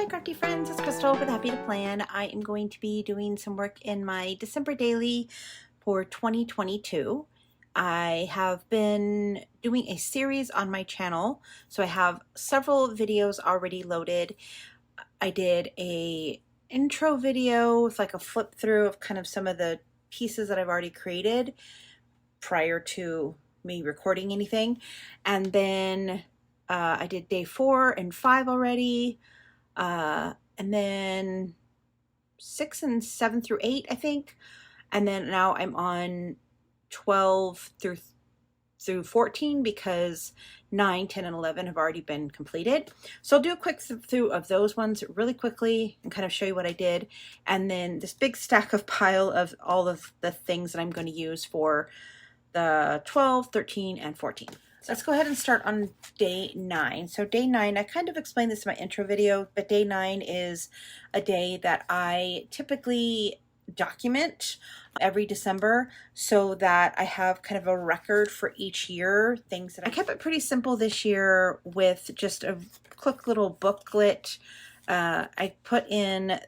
crafty friends, it's Crystal with Happy to Plan. I am going to be doing some work in my December daily for 2022. I have been doing a series on my channel, so I have several videos already loaded. I did a intro video with like a flip through of kind of some of the pieces that I've already created prior to me recording anything, and then I did day 4 and 5 already. And then 6 and 7 through 8, I think. And then now I'm on 12 through 14 because 9, 10, and 11 have already been completed. So I'll do a quick through of those ones really quickly and kind of show you what I did. And then this big stack of pile of all of the things that I'm going to use for the 12, 13, and 14. Let's go ahead and start on day 9. So day 9, I kind of explained this in my intro video, but day 9 is a day that I typically document every December so that I have kind of a record for each year. Things that I kept it pretty simple this year with just a quick little booklet. I put in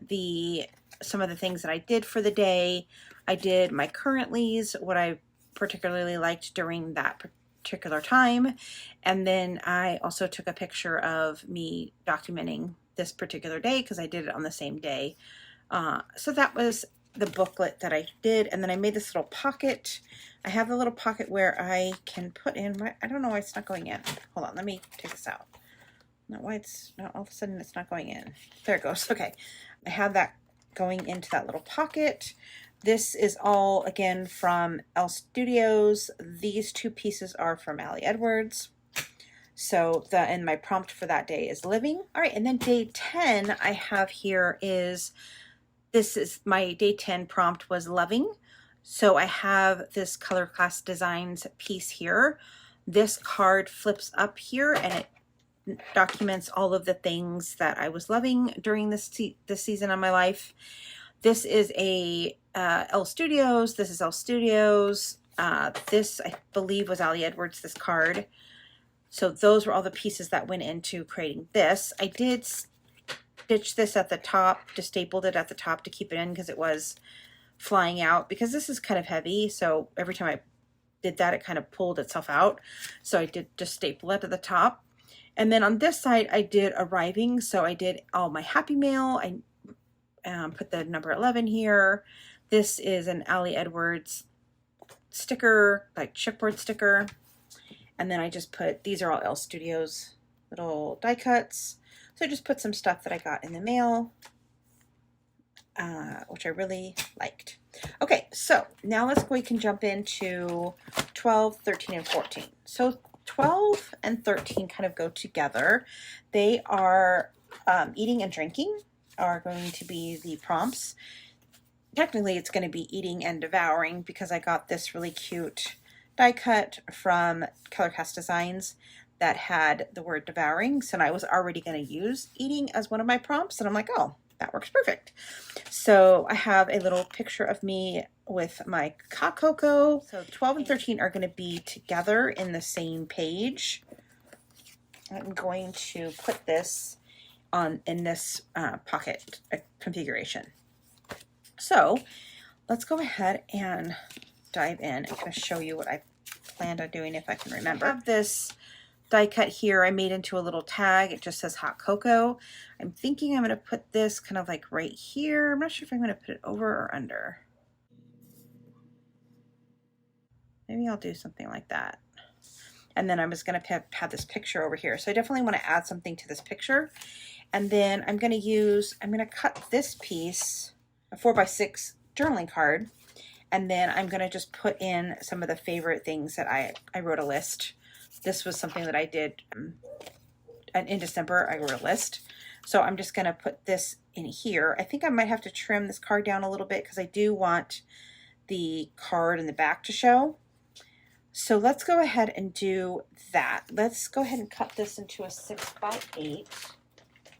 some of the things that I did for the day. I did my currentlies, what I particularly liked during that particular time, and then I also took a picture of me documenting this particular day because I did it on the same day. So that was the booklet that I did, and then I made this little pocket. I have the little pocket where I can put in my, I don't know why it's not going in. Hold on, let me take this out. Not why it's not, all of a sudden it's not going in. There it goes. Okay, I have that going into that little pocket. This is all, again, from Elle Studios. These 2 pieces are from Ali Edwards. So and my prompt for that day is living. All right, and then day 10 I have here is, this is my day 10 prompt was loving. So I have this Color Class Designs piece here. This card flips up here and it documents all of the things that I was loving during this season of my life. This is a Elle Studios. This is Elle Studios. This, I believe, was Ali Edwards, this card. So those were all the pieces that went into creating this. I did stitch this at the top, just stapled it at the top to keep it in because it was flying out, because this is kind of heavy. So every time I did that, it kind of pulled itself out. So I did just staple it at the top. And then on this side, I did arriving. So I did all my Happy Mail. I put the number 11 here. This is an Ali Edwards sticker, like chipboard sticker. And then I just put, these are all Elle Studios little die cuts. So I just put some stuff that I got in the mail, which I really liked. Okay, so now we can jump into 12, 13, and 14. So 12 and 13 kind of go together. They are eating and drinking are going to be the prompts. Technically it's going to be eating and devouring because I got this really cute die cut from Color Class Designs that had the word devouring. So I was already going to use eating as one of my prompts, and I'm like, oh, that works perfect. So I have a little picture of me with my hot cocoa. So 12 and 13 are going to be together in the same page. I'm going to put this in this pocket configuration. So let's go ahead and dive in and kind of show you what I planned on doing if I can remember. I have this die cut here I made into a little tag. It just says hot cocoa. I'm thinking I'm going to put this kind of like right here. I'm not sure if I'm going to put it over or under. Maybe I'll do something like that. And then I was going to have this picture over here. So I definitely want to add something to this picture. And then I'm going to cut this piece, a 4x6 journaling card, and then I'm going to just put in some of the favorite things that I wrote a list. This was something that I did in December. I wrote a list. So I'm just going to put this in here. I think I might have to trim this card down a little bit because I do want the card in the back to show. So let's go ahead and do that. Let's go ahead and cut this into a 6x8.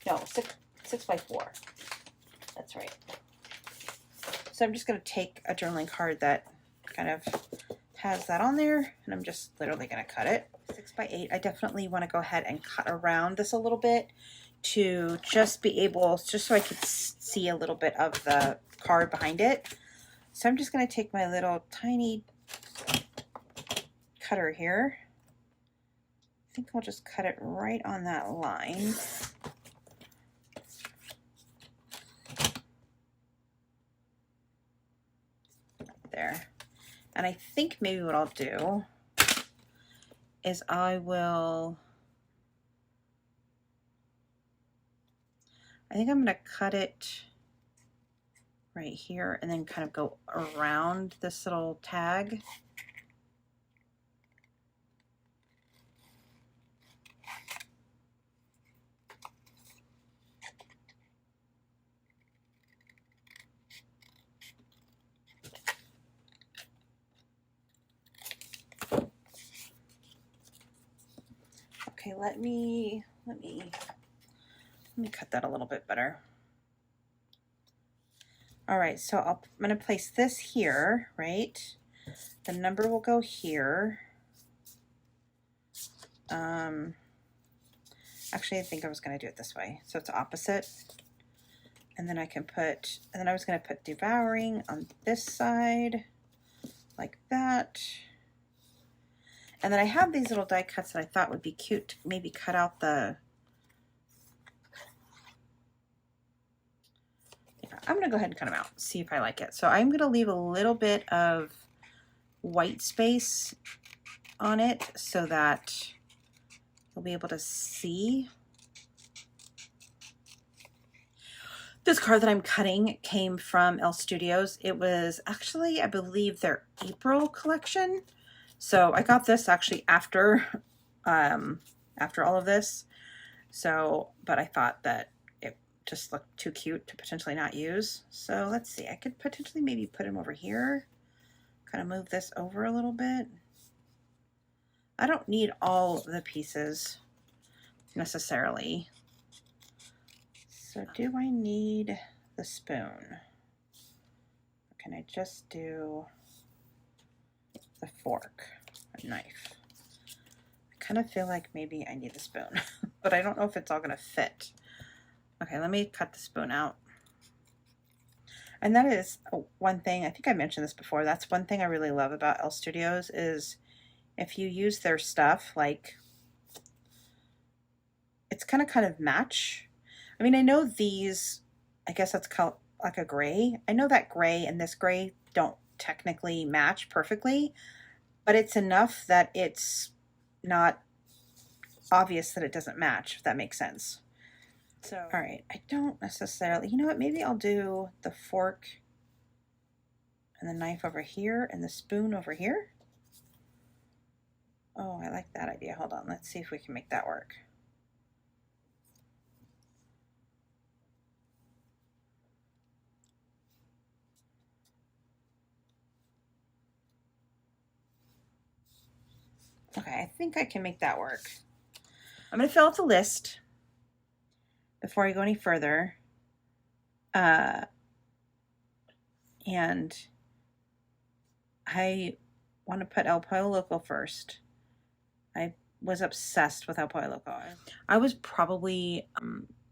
No, 6x4. That's right. So I'm just going to take a journaling card that kind of has that on there, and I'm just literally going to cut it. 6x8. I definitely want to go ahead and cut around this a little bit to just be able, just so I could see a little bit of the card behind it. So I'm just going to take my little tiny cutter here. I think I'll just cut it right on that line. There. And I think maybe what I'll do is I think I'm going to cut it right here and then kind of go around this little tag. Okay, let me cut that a little bit better. All right, so I'm going to place this here, right? The number will go here. Actually, I think I was going to do it this way, so it's opposite. And then I can put, and then I was going to put devouring on this side, like that. And then I have these little die cuts that I thought would be cute to maybe cut out the, I'm going to go ahead and cut them out, see if I like it. So I'm going to leave a little bit of white space on it so that you'll be able to see. This card that I'm cutting came from Elle Studios. It was actually, I believe, their April collection. So I got this actually after all of this. So, but I thought that it just looked too cute to potentially not use. So let's see, I could potentially maybe put him over here. Kind of move this over a little bit. I don't need all the pieces necessarily. So do I need the spoon? Or can I just do the fork and knife? I kind of feel like maybe I need the spoon, but I don't know if it's all going to fit. Okay, let me cut the spoon out. And that is one thing, I think I mentioned this before, that's one thing I really love about Elle Studios is if you use their stuff, like, it's kind of match. I mean, I know these, I guess that's called like a gray. I know that gray and this gray don't technically match perfectly, but it's enough that it's not obvious that it doesn't match, if that makes sense. So, all right, I don't necessarily, you know what, maybe I'll do the fork and the knife over here and the spoon over here. Oh, I like that idea. Hold on, let's see if we can make that work. Okay, I think I can make that work. I'm going to fill out the list before I go any further. And I want to put El Pollo Loco first. I was obsessed with El Pollo Loco. I was probably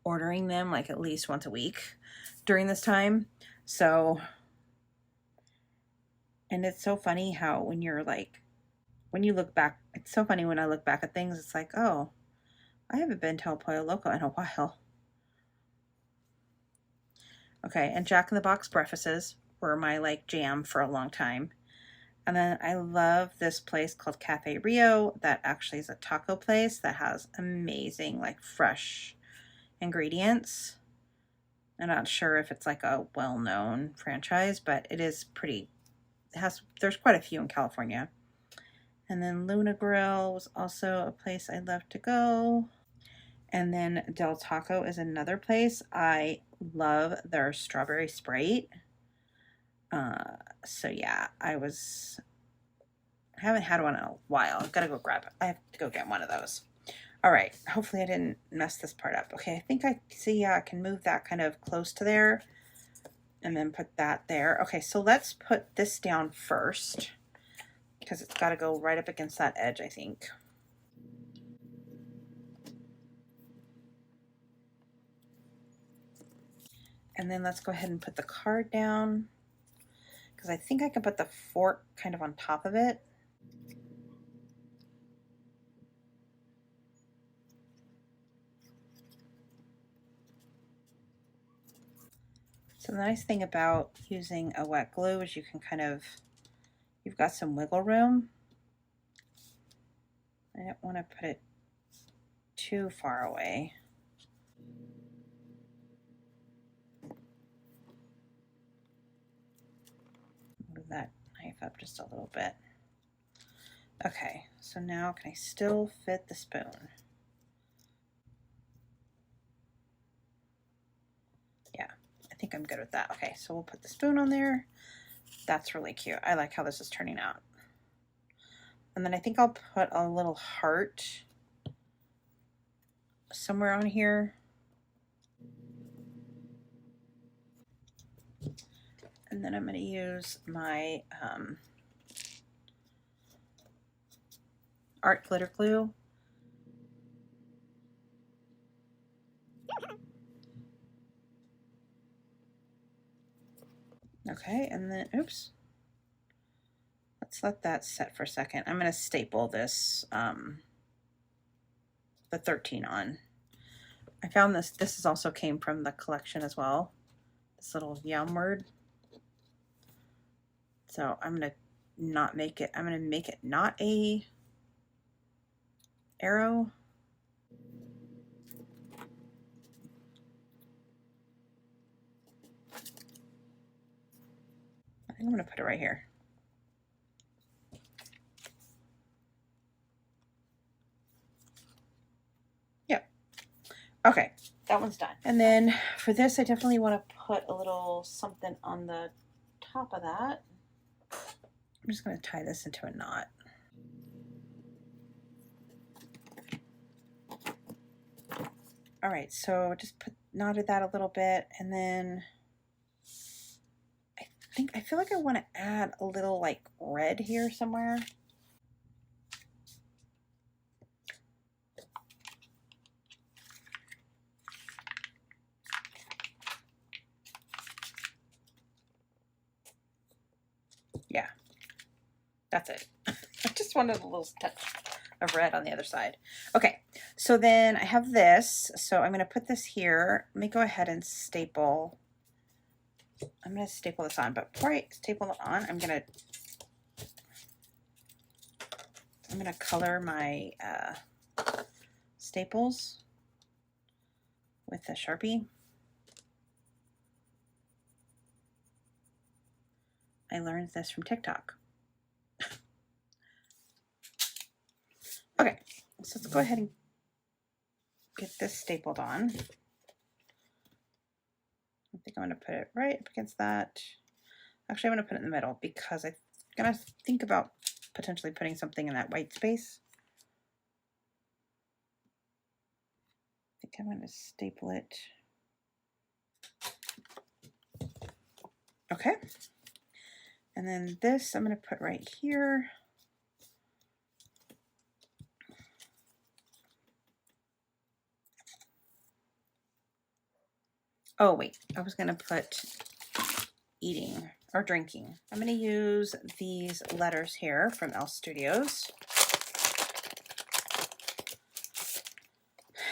ordering them like at least once a week during this time. So, and it's so funny how when you're like, when you look back, it's so funny when I look back at things, it's like, oh, I haven't been to El Pollo Loco in a while. Okay, and Jack in the Box breakfasts were my like jam for a long time. And then I love this place called Cafe Rio that actually is a taco place that has amazing like fresh ingredients. I'm not sure if it's like a well-known franchise, but it is pretty, there's quite a few in California. And then Luna Grill was also a place I love to go. And then Del Taco is another place. I love their strawberry Sprite. So yeah, I haven't had one in a while. I've got to go grab it. I have to go get one of those. All right, hopefully I didn't mess this part up. Okay, I think I see, I can move that kind of close to there and then put that there. Okay, so let's put this down first because it's got to go right up against that edge, I think. And then let's go ahead and put the card down, because I think I can put the fork kind of on top of it. So the nice thing about using a wet glue is you can kind of, you've got some wiggle room. I don't want to put it too far away. Move that knife up just a little bit. Okay, so now can I still fit the spoon? Yeah, I think I'm good with that. Okay, so we'll put the spoon on there. That's really cute. I like how this is turning out. And then I think I'll put a little heart somewhere on here. And then I'm going to use my art glitter glue. Okay, and then, oops. Let's let that set for a second. I'm going to staple this, the 13 on. I found this is also came from the collection as well. This little yum word. So I'm going to not make it, I'm going to make it not a arrow. I think I'm going to put it right here. Yep. Okay, that one's done. And then for this, I definitely want to put a little something on the top of that. I'm just going to tie this into a knot. All right, so just knotted that a little bit, and then I feel like I want to add a little like red here somewhere. Yeah, that's it. I just wanted a little touch of red on the other side. Okay, so then I have this. So I'm going to put this here. Let me go ahead and staple. I'm going to staple this on, but before I staple it on, I'm going to color my staples with a Sharpie. I learned this from TikTok. Okay, so let's go ahead and get this stapled on. I think I'm going to put it right up against that. Actually, I'm going to put it in the middle because I'm going to think about potentially putting something in that white space. I think I'm going to staple it. Okay. And then this I'm going to put right here. Oh, wait, I was going to put eating or drinking. I'm going to use these letters here from Elle Studios.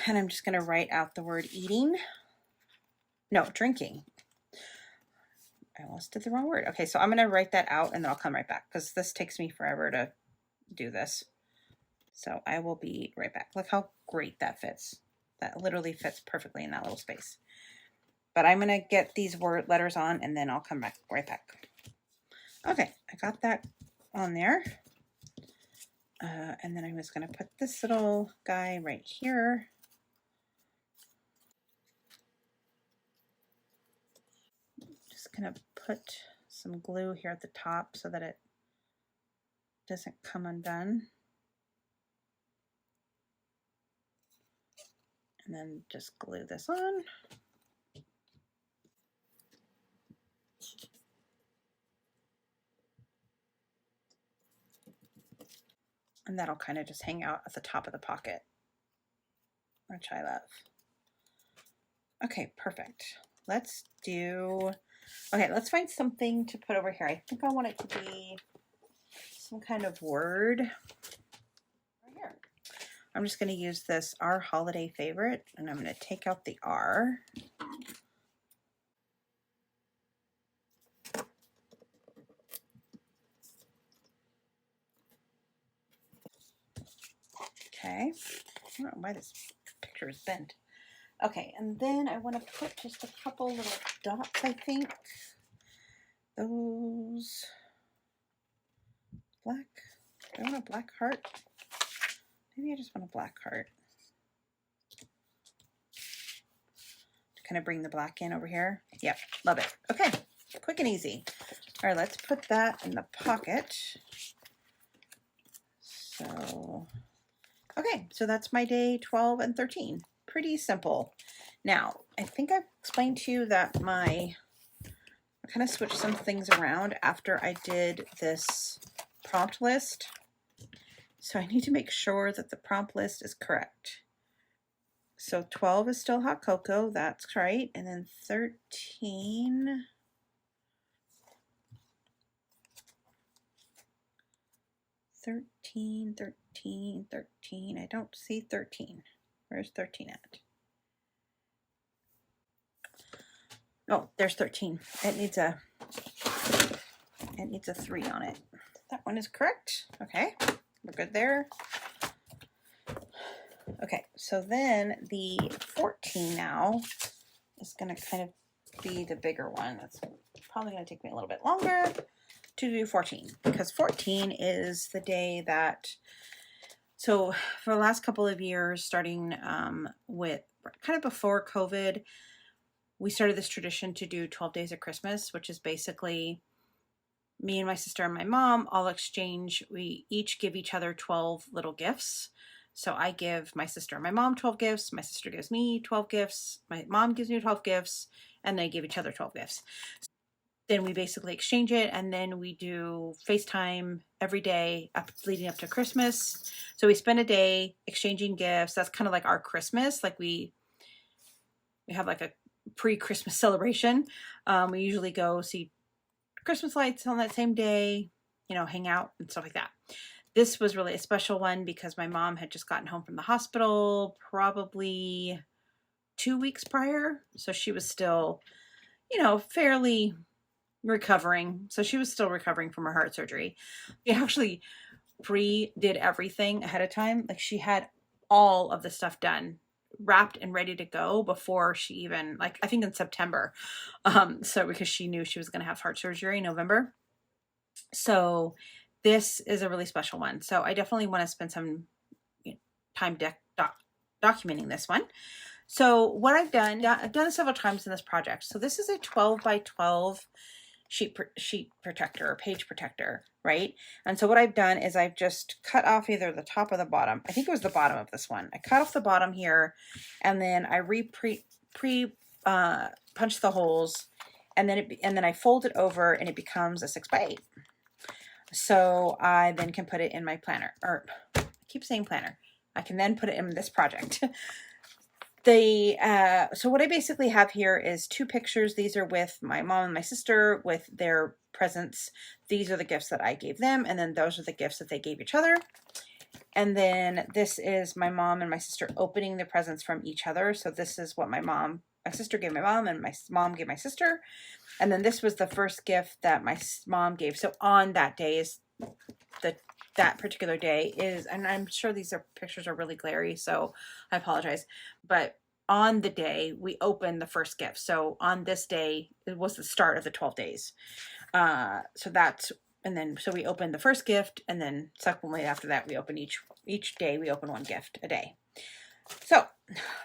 And I'm just going to write out the word eating. No, drinking. I almost did the wrong word. Okay, so I'm going to write that out and then I'll come right back because this takes me forever to do this. So I will be right back. Look how great that fits. That literally fits perfectly in that little space. But I'm going to get these letters on and then I'll come back right back. Okay, I got that on there. And then I was going to put this little guy right here. Just going to put some glue here at the top so that it doesn't come undone. And then just glue this on. And that'll kind of just hang out at the top of the pocket, which I love. Okay, perfect. let's do, okay, let's find something to put over here. I think I want it to be some kind of word. Right here. I'm just going to use this Our Holiday Favorite, and I'm going to take out the R. Okay, I don't know why this picture is bent. Okay, and then I want to put just a couple little dots, I think. Those black, do I want a black heart? Maybe I just want a black heart. To kind of bring the black in over here. Yep, love it. Okay, quick and easy. All right, let's put that in the pocket. So, okay, so that's my day 12 and 13. Pretty simple. Now, I think I've explained to you that I kind of switched some things around after I did this prompt list. So I need to make sure that the prompt list is correct. So 12 is still hot cocoa, that's right. And then 13, I don't see 13. Where's 13 at? Oh, there's 13. It needs a 3 on it. That one is correct. Okay, we're good there. Okay, so then the 14 now is going to kind of be the bigger one. That's probably going to take me a little bit longer to do 14, because 14 is the day that, so for the last couple of years, starting with kind of before COVID, we started this tradition to do 12 days of Christmas, which is basically me and my sister and my mom all exchange, we each give each other 12 little gifts. So I give my sister and my mom 12 gifts, my sister gives me 12 gifts, my mom gives me 12 gifts, and they give each other 12 gifts. Then we basically exchange it, and then we do FaceTime every day leading up to Christmas. So we spend a day exchanging gifts. That's kind of like our Christmas. Like we have like a pre-Christmas celebration. We usually go see Christmas lights on that same day, you know, hang out and stuff like that. This was really a special one because my mom had just gotten home from the hospital probably 2 weeks prior. So she was still, you know, fairly recovering. So she was still recovering from her heart surgery. We actually pre-did everything ahead of time. Like she had all of the stuff done, wrapped and ready to go before she even, like, I think in September. So because she knew she was going to have heart surgery in November. So this is a really special one. So I definitely want to spend some time documenting this one. So what I've done this several times in this project. So this is a 12 by 12 sheet protector or page protector, right? And so what I've done is I've just cut off either the top or the bottom. I think it was the bottom of this one. I cut off the bottom here, and then I punch the holes, and then I fold it over, and it becomes a 6 by 8. So I then can put it in my planner, or I keep saying planner. I can then put it in this project. So what I basically have here is 2 pictures. These are with my mom and my sister with their presents. These are the gifts that I gave them, and then those are the gifts that they gave each other. And then this is my mom and my sister opening the presents from each other. So this is what my sister gave my mom, and my mom gave my sister. And then this was the first gift that my mom gave. So on that day is that particular day is, and I'm sure these pictures are really glary, so I apologize. But on the day we opened the first gift. So on this day, it was the start of the 12 days. So we opened the first gift, and then subsequently after that, we open each day, we open 1 gift a day. So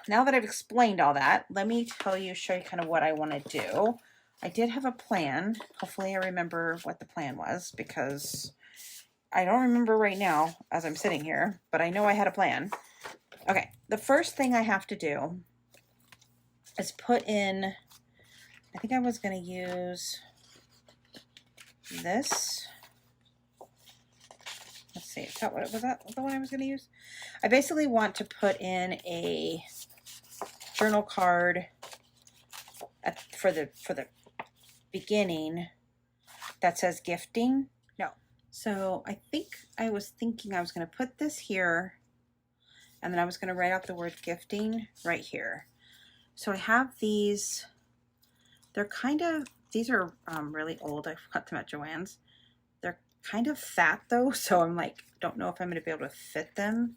now that I've explained all that, let me show you kind of what I want to do. I did have a plan. Hopefully I remember what the plan was, because I don't remember right now as I'm sitting here, but I know I had a plan. Okay, the first thing I have to do is put in, I think I was going to use this. Let's see, was that the one I was going to use? I basically want to put in a journal card for the beginning that says gifting. No. So I think I was thinking I was going to put this here, and then I was going to write out the word gifting right here. So I have these. They're kind of, these are really old. I got them at Joann's. They're kind of fat though, so I'm like, don't know if I'm going to be able to fit them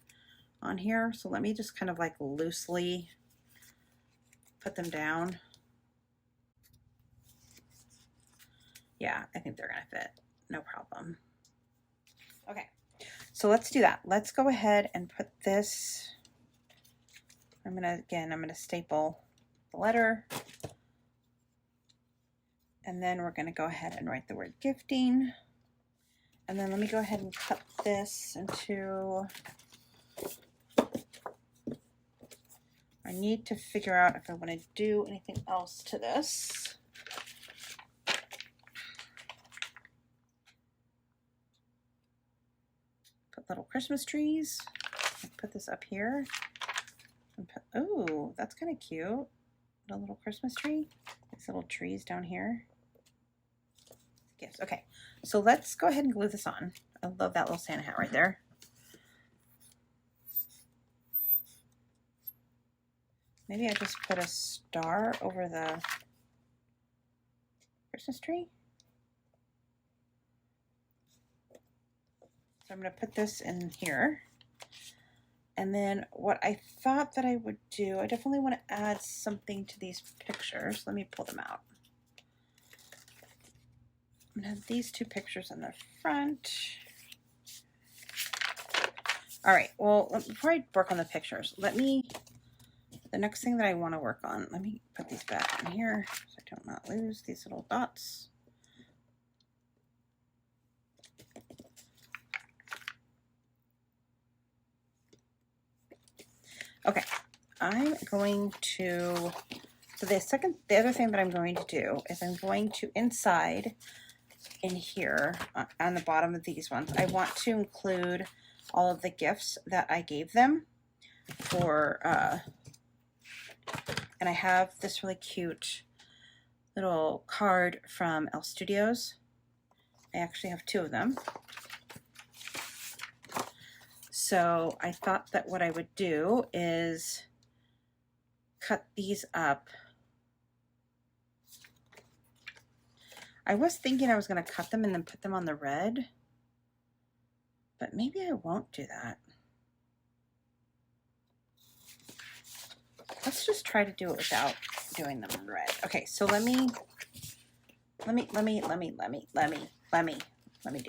on here. So let me just kind of like loosely put them down. Yeah, I think they're going to fit. No problem. Okay, so let's do that. Let's go ahead and put this. I'm going to staple the letter. And then we're going to go ahead and write the word gifting. And then let me go ahead and cut this into, I need to figure out if I want to do anything else to this. Put little Christmas trees. Put this up here. And put, oh, that's kind of cute. A little Christmas tree. These little trees down here. Gifts. Okay, so let's go ahead and glue this on. I love that little Santa hat right there. Maybe I just put a star over the Christmas tree. So I'm going to put this in here. And then what I thought that I would do, I definitely want to add something to these pictures. Let me pull them out. I'm going to have these two pictures in the front. All right, well, before I work on the pictures, the next thing that I want to work on, let me put these back in here so I don't not lose these little dots. Okay, I'm going to, so the other thing that I'm going to do is I'm going to inside in here on the bottom of these ones, I want to include all of the gifts that I gave them for, and I have this really cute little card from Elle Studios. I actually have two of them. So I thought that what I would do is cut these up. I was thinking I was going to cut them and then put them on the red, but maybe I won't do that. Let's just try to do it without doing them in red. Okay, so let me do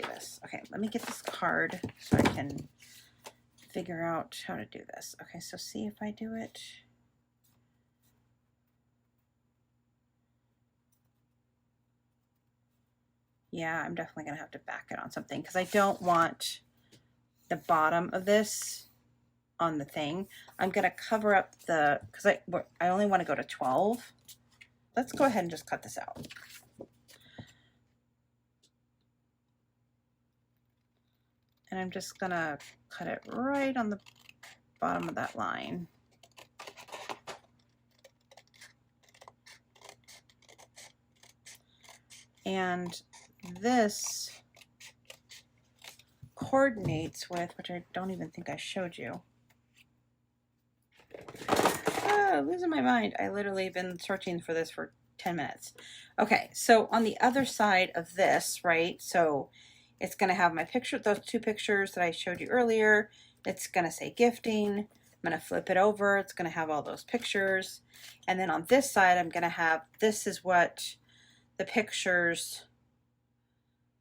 this. Okay, let me get this card so I can figure out how to do this. Okay, so see if I do it. Yeah, I'm definitely gonna have to back it on something because I don't want the bottom of this on the thing. I'm gonna cover up the, because I only want to go to 12. Let's go ahead and just cut this out. And I'm just gonna cut it right on the bottom of that line. And this coordinates with, which I don't even think I showed you. Losing my mind. I literally been searching for this for 10 minutes. Okay, so on the other side of this, right, so it's going to have my picture, those two pictures that I showed you earlier. It's going to say gifting. I'm going to flip it over. It's going to have all those pictures. And then on this side, I'm going to have, this is what the pictures,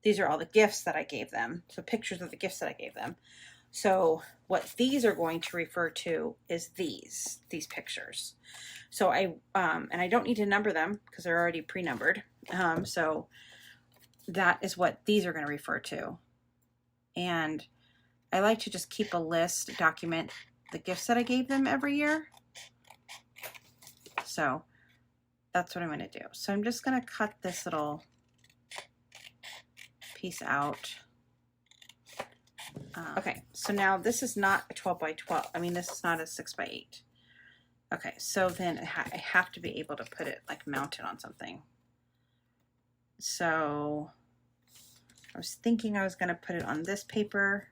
these are all the gifts that I gave them. So pictures of the gifts that I gave them. So what these are going to refer to is these pictures. So and I don't need to number them because they're already pre-numbered. So that is what these are going to refer to. And I like to just keep a list, document the gifts that I gave them every year. So that's what I'm going to do. So I'm just going to cut this little piece out. Okay, so now this is not a 12 by 12. I mean, this is not a 6 by 8. Okay, so then I have to be able to put it like mounted on something. So I was thinking I was going to put it on this paper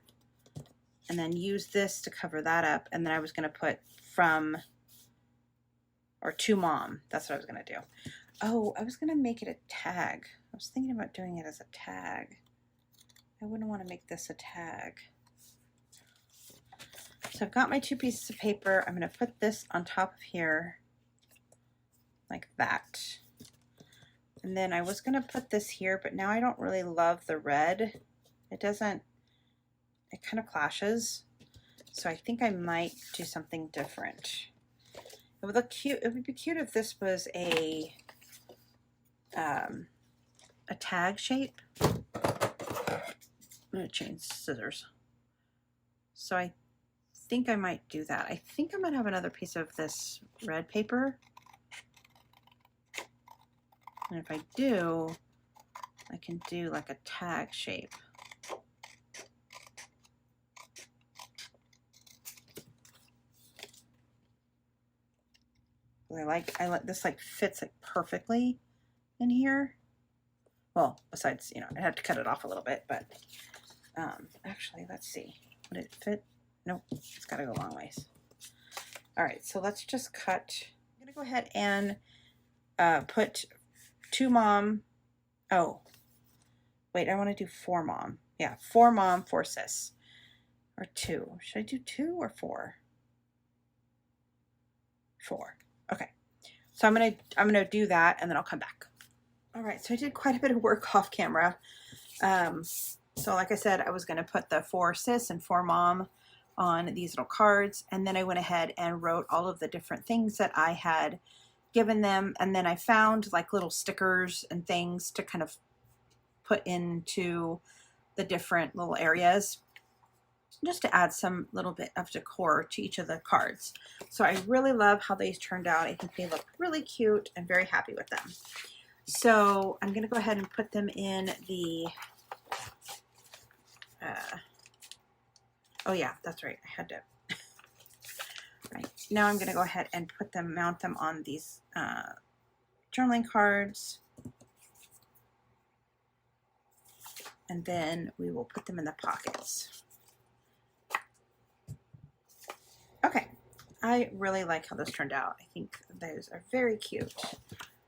and then use this to cover that up. And then I was going to put from or to mom. That's what I was going to do. Oh, I was going to make it a tag. I was thinking about doing it as a tag. I wouldn't want to make this a tag. So I've got my 2 pieces of paper. I'm going to put this on top of here like that. And then I was going to put this here, but now I don't really love the red. It kind of clashes. So I think I might do something different. It would look cute. It would be cute if this was a tag shape. I'm going to change scissors. So I think I might do that. I think I might have another piece of this red paper. And if I do, I can do like a tag shape. I like this, like fits like perfectly in here. Well, besides, you know, I had to cut it off a little bit, but actually, let's see. Would it fit? Nope, it's got to go long ways. All right, so let's just cut. I'm gonna go ahead and put to mom. Oh, wait, I want to do for mom. Yeah, for mom, for sis, or 2. Should I do 2 or 4? 4. Okay, so I'm gonna do that, and then I'll come back. All right, so I did quite a bit of work off camera. So like I said, I was gonna put the for sis and for mom on these little cards, and then I went ahead and wrote all of the different things that I had given them, and then I found like little stickers and things to kind of put into the different little areas, just to add some little bit of decor to each of the cards. So I really love how these turned out. I think they look really cute and very happy with them. So I'm going to go ahead and put them in the, oh yeah, that's right. I had to, right. Now I'm going to go ahead and mount them on these journaling cards. And then we will put them in the pockets. Okay, I really like how this turned out. I think those are very cute.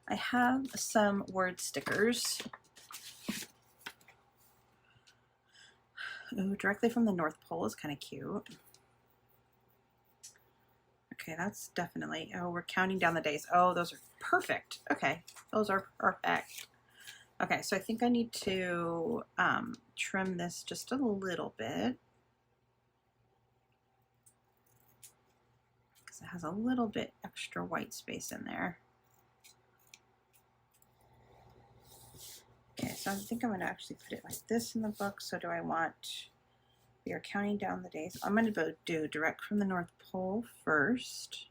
I have some word stickers. Ooh, directly from the North Pole is kind of cute. Okay, that's definitely, oh, we're counting down the days. Oh, those are perfect. Okay, those are perfect. Okay, so I think I need to trim this just a little bit, because it has a little bit extra white space in there. Okay, so I think I'm going to actually put it like this in the book. So do I want, we are counting down the days. I'm going to do direct from the North Pole first.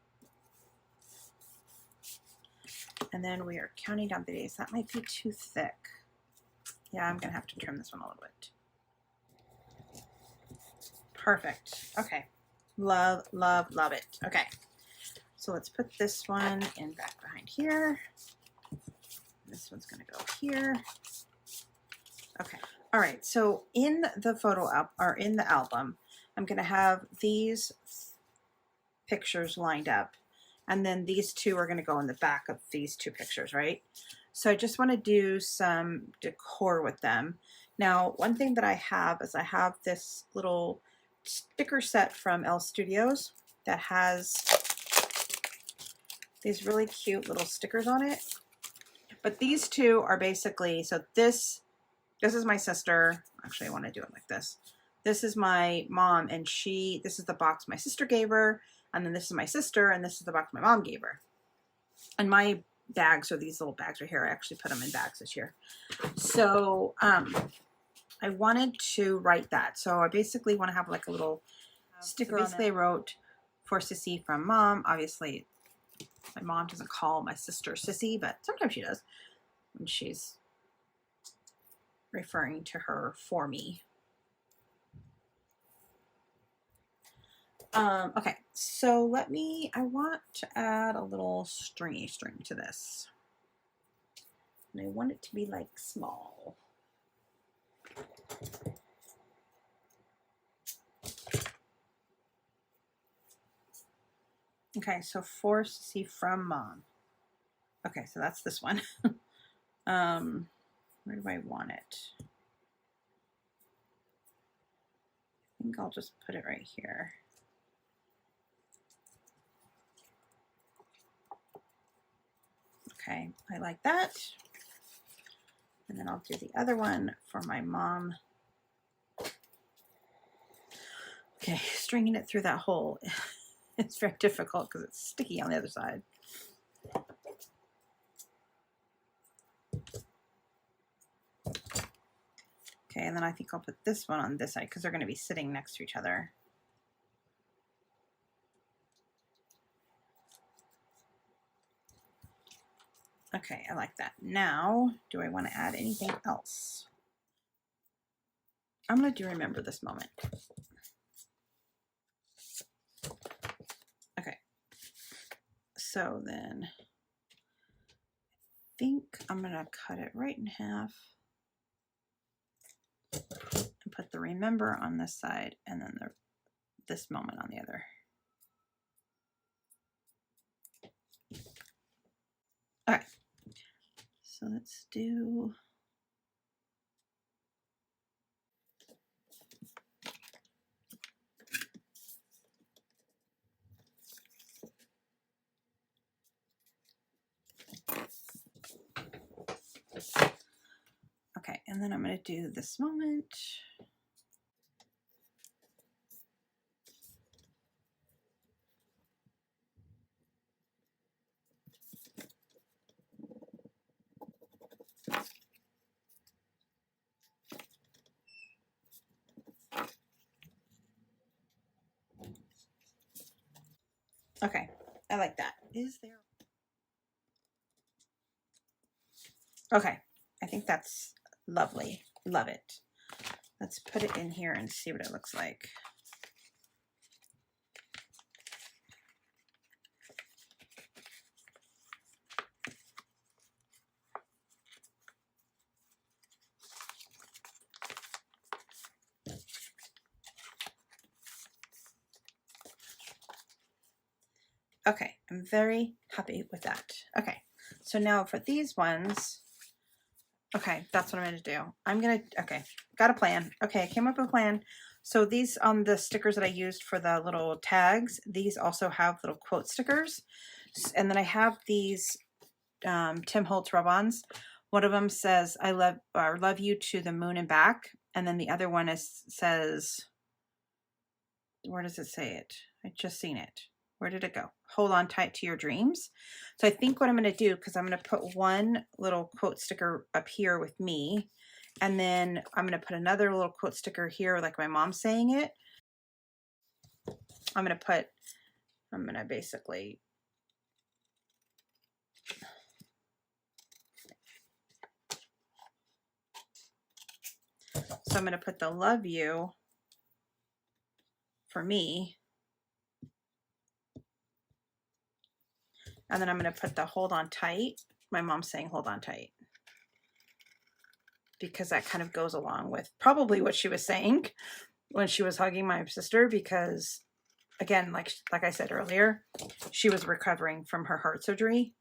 And then we are counting down the days. That might be too thick. Yeah, I'm going to have to trim this one a little bit. Perfect. Okay. Love, love, love it. Okay. So let's put this one in back behind here. This one's going to go here. Okay. All right. So in the photo or in the album, I'm going to have these pictures lined up, and then these 2 are going to go in the back of these 2 pictures, right? So I just want to do some decor with them. Now, one thing that I have is I have this little sticker set from Elle Studios that has these really cute little stickers on it. But these 2 are basically, so this is my sister. Actually, I want to do it like this. This is my mom, and this is the box my sister gave her, and then this is my sister, and this is the box my mom gave her. And my bags are these little bags right here. I actually put them in bags this year. So I wanted to write that. So I basically want to have like a little sticker. So basically, I wrote for Sissy from mom. Obviously, my mom doesn't call my sister Sissy, but sometimes she does when she's referring to her for me. Okay, so I want to add a little stringy string to this. And I want it to be like small. Okay, so force to see from mom. Okay, so that's this one. Where do I want it? I think I'll just put it right here. Okay, I like that. And then I'll do the other one for my mom. Okay, stringing it through that hole. It's very difficult because it's sticky on the other side. Okay, and then I think I'll put this one on this side because they're going to be sitting next to each other. Okay, I like that. Now, do I want to add anything else? I'm going to do remember this moment. Okay, so then I think I'm going to cut it right in half and put the remember on this side and then this moment on the other. All right, so let's do okay, and then I'm going to do this moment. Okay, I like that. Is there? Okay, I think that's lovely. Love it. Let's put it in here and see what it looks like. Okay, I'm very happy with that. Okay, so now for these ones, okay, that's what I'm going to do. Okay, got a plan. Okay, I came up with a plan. So these on the stickers that I used for the little tags, these also have little quote stickers. And then I have these Tim Holtz rub-ons. One of them says, I love you to the moon and back. And then the other one says, where does it say it? I just seen it. Where did it go? Hold on tight to your dreams. So I think what I'm going to do, because I'm going to put one little quote sticker up here with me, and then I'm going to put another little quote sticker here like my mom's saying it. I'm going to basically so I'm going to put the love you for me. And then I'm going to put the hold on tight. My mom's saying hold on tight, because that kind of goes along with probably what she was saying when she was hugging my sister, because again, like I said earlier, she was recovering from her heart surgery.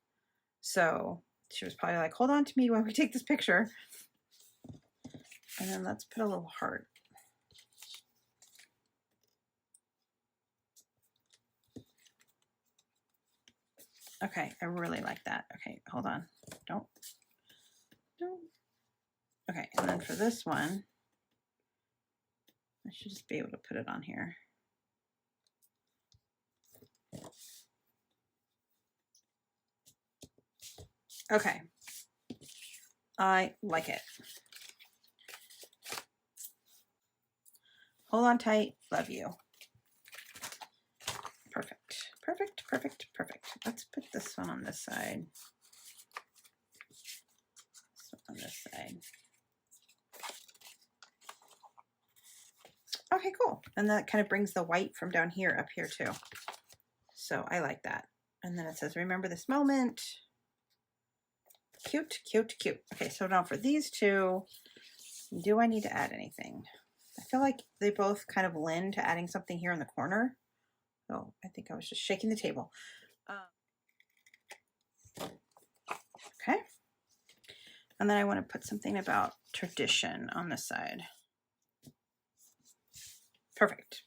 So she was probably like, hold on to me while we take this picture. And then let's put a little heart. Okay, I really like that. Okay, hold on. Don't. Okay, and then for this one, I should just be able to put it on here. Okay, I like it. Hold on tight, love you. Perfect, perfect, perfect, perfect. Let's put this one on this side. This one on this side. Okay, cool. And that kind of brings the white from down here up here too. So I like that. And then it says, remember this moment. Cute, cute, cute. Okay, so now for these two, do I need to add anything? I feel like they both kind of lend to adding something here in the corner. Oh, I think I was just shaking the table. Okay. And then I want to put something about tradition on the side. Perfect.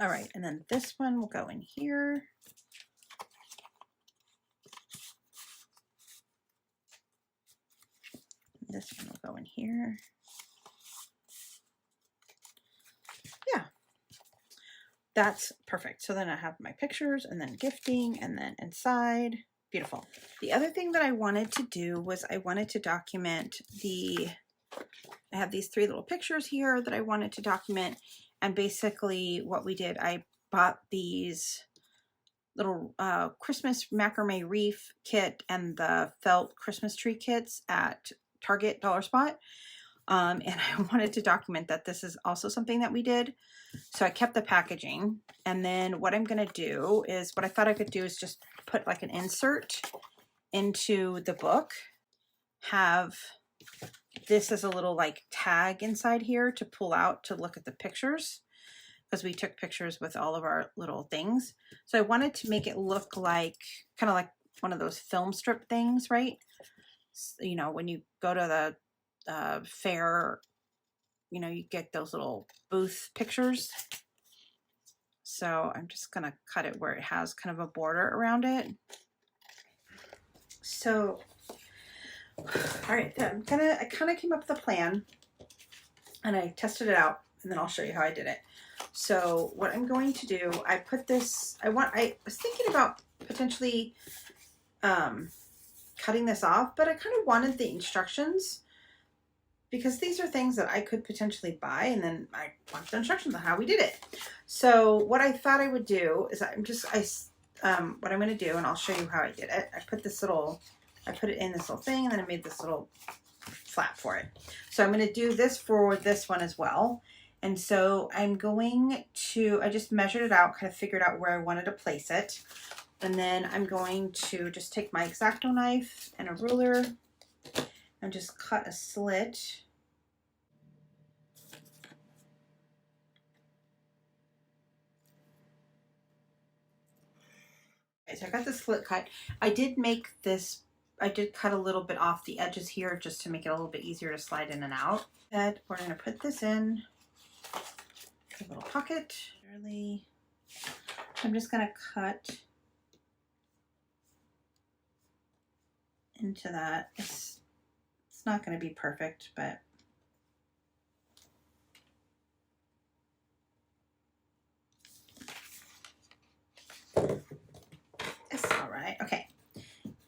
All right, and then this one will go in here. This one will go in here. Yeah, that's perfect. So then I have my pictures and then gifting and then inside. Beautiful. The other thing that I wanted to do was I wanted to document I have these 3 little pictures here that I wanted to document. And basically what we did, I bought these little Christmas macrame wreath kit and the felt Christmas tree kits at Target Dollar Spot. And I wanted to document that this is also something that we did. So I kept the packaging. And then what I'm going to do is, what I thought I could do is just put like an insert into the book. Have this as a little like tag inside here to pull out to look at the pictures, because we took pictures with all of our little things. So I wanted to make it look like kind of like one of those film strip things, right? You know, when you go to the fair, you know, you get those little booth pictures. So I'm just gonna cut it where it has kind of a border around it. So, all right, then I kind of came up with a plan and I tested it out, and then I'll show you how I did it. So what I'm going to do, I put this, I was thinking about potentially cutting this off, but I kind of wanted the instructions, because these are things that I could potentially buy, and then I want the instructions on how we did it. So what I thought I would do is what I'm going to do, and I'll show you how I did it. I put it in this little thing, and then I made this little flap for it. So I'm going to do this for this one as well. And so I'm going to, I just measured it out, kind of figured out where I wanted to place it. And then I'm going to just take my X-Acto knife and a ruler and just cut a slit. Okay, so I got the slit cut. I did cut a little bit off the edges here just to make it a little bit easier to slide in and out. And we're going to put this in a little pocket. I'm just going to cut into that. It's not going to be perfect, but it's all right. Okay,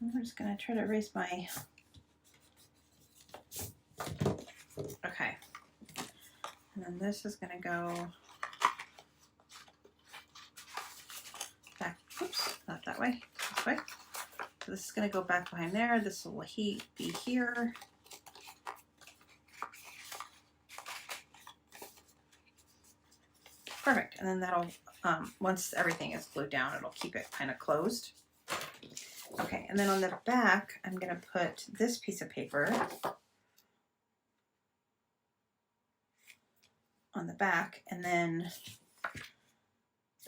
I'm just going to try to erase my, okay, and then this is going to go back, oops, not that way, this way. So this is going to go back behind there. This will be here. Perfect. And then that'll, once everything is glued down, it'll keep it kind of closed. Okay, and then on the back, I'm going to put this piece of paper on the back, and then,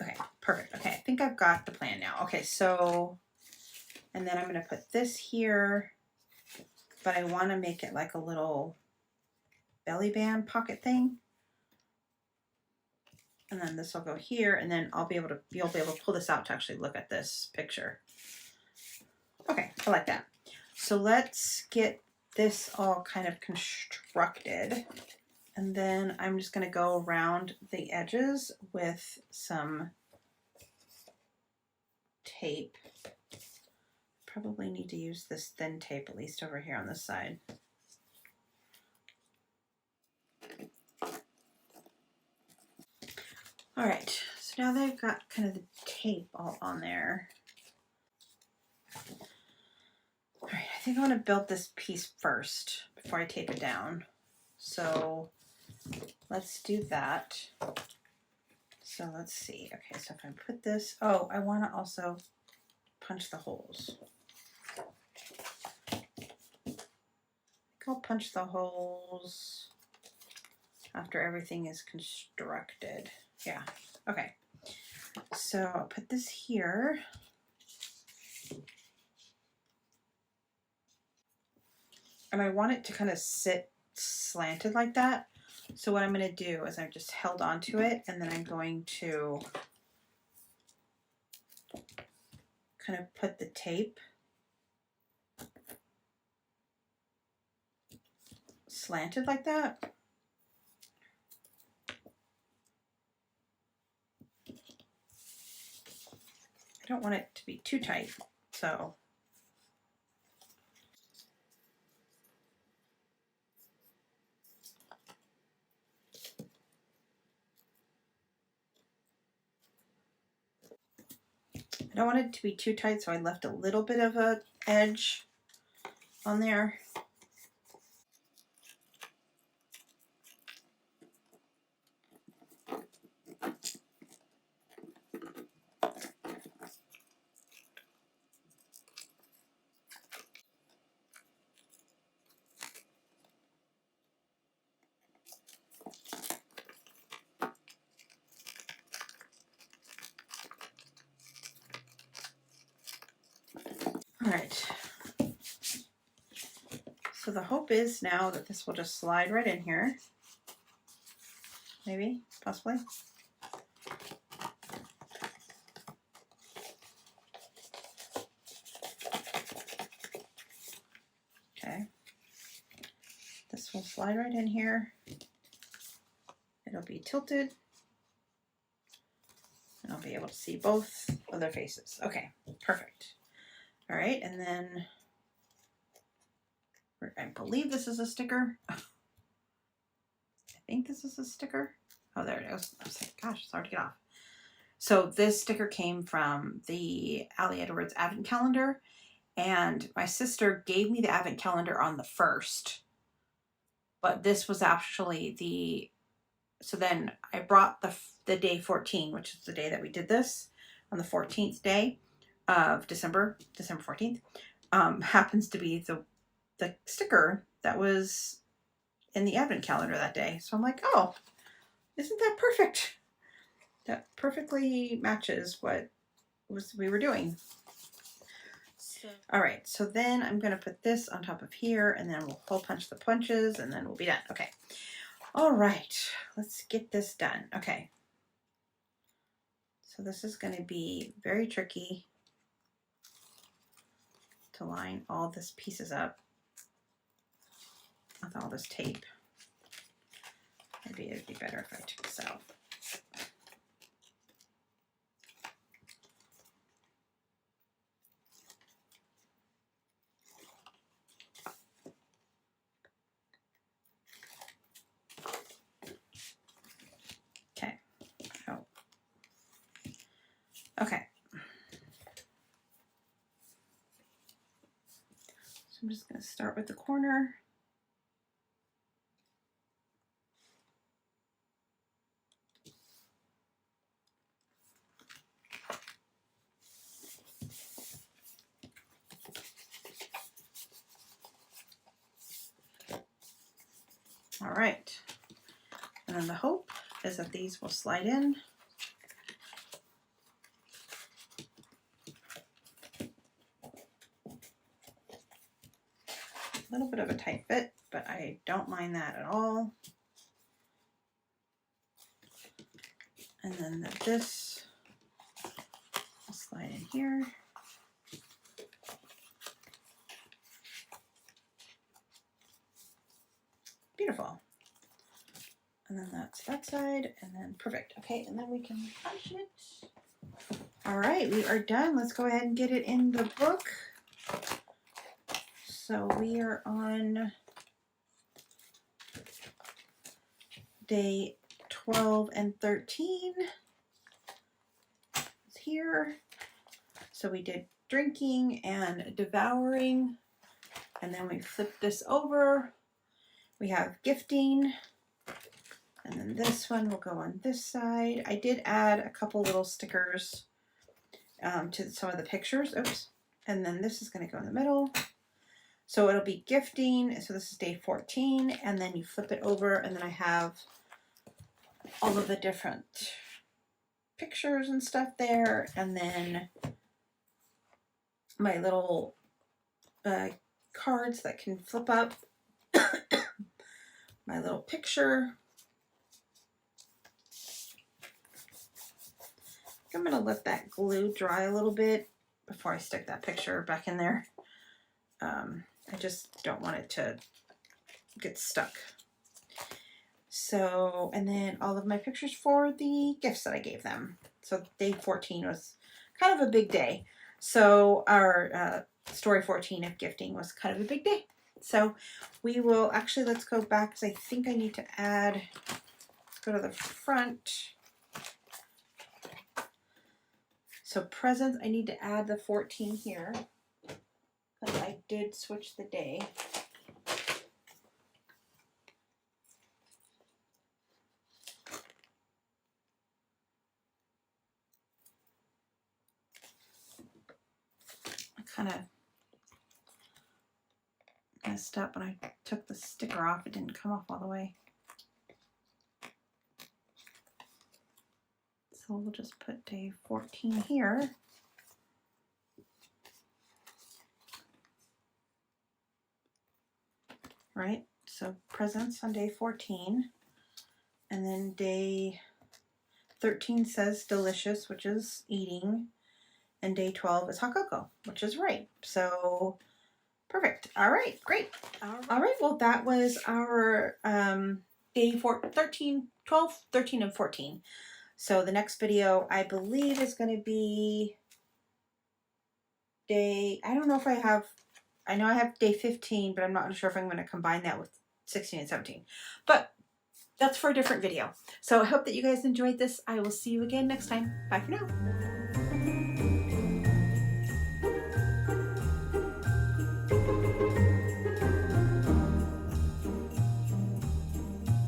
okay, perfect. Okay, I think I've got the plan now. Okay, so, and then I'm going to put this here, but I want to make it like a little belly band pocket thing. And then this will go here, and then you'll be able to pull this out to actually look at this picture. Okay, I like that. So let's get this all kind of constructed. And then I'm just going to go around the edges with some tape. Probably need to use this thin tape, at least over here on this side. All right, so now that I've got kind of the tape all on there. All right, I think I want to build this piece first before I tape it down. So let's do that. So let's see. Okay, so if I put this, oh, I want to also punch the holes. I think I'll punch the holes after everything is constructed. Yeah, okay. So I'll put this here. And I want it to kind of sit slanted like that. So what I'm going to do is I've just held onto it, and then I'm going to kind of put the tape slanted like that. I don't want it to be too tight, so I don't want it to be too tight, so I left a little bit of a edge on there. All right. So the hope is now that this will just slide right in here. Maybe, possibly. Okay. This will slide right in here. It'll be tilted. And I'll be able to see both of their faces. Okay, perfect. All right, and then I believe this is a sticker. I think this is a sticker. Oh, there it is. I was like, gosh, it's hard to get off. So this sticker came from the Ali Edwards Advent Calendar, and my sister gave me the Advent Calendar on the 1st, but this was actually the, so then I brought the day 14, which is the day that we did this, on the 14th day of December 14th, happens to be the sticker that was in the Advent Calendar that day. So I'm like, oh, isn't that perfect? That perfectly matches what we were doing. So, all right, so then I'm going to put this on top of here, and then we'll hole punch the punches, and then we'll be done. Okay. All right, let's get this done. Okay. So this is going to be very tricky to line all this pieces up with all this tape. Maybe it'd be better if I took this out. Okay. Oh. Okay. So I'm just going to start with the corner. All right, and then the hope is that these will slide in. A little bit of a tight fit, but I don't mind that at all. And then this will slide in here. Beautiful. And then that's that side, and then perfect. Okay, and then we can punch it. All right, we are done. Let's go ahead and get it in the book. So we are on day 12 and 13. It's here. So we did drinking and devouring, and then we flipped this over. We have gifting, And then this one will go on this side. I did add a couple little stickers to some of the pictures. Oops. And then this is going to go in the middle. So it'll be gifting. So this is day 14. And then you flip it over. And then I have all of the different pictures and stuff there. And then my little cards that can flip up. My little picture. I'm going to let that glue dry a little bit before I stick that picture back in there. I just don't want it to get stuck. So, and then all of my pictures for the gifts that I gave them. So day 14 was kind of a big day. So our story 14 of gifting was kind of a big day. So we will actually, let's go back because I think I need to add, let's go to the front. So presents, I need to add the 14 here because I did switch the day. I kind of messed up when I took the sticker off. It didn't come off all the way. So we'll just put day 14 here. Right, so presents on day 14. And then day 13 says delicious, which is eating. And day 12 is hot cocoa, which is right. So perfect. All right, great. All right, well, that was our day 13, 12, 13, and 14. So the next video, I believe, is going to be day, I don't know if I have, I know I have day 15, but I'm not sure if I'm going to combine that with 16 and 17. But that's for a different video. So I hope that you guys enjoyed this. I will see you again next time. Bye for now.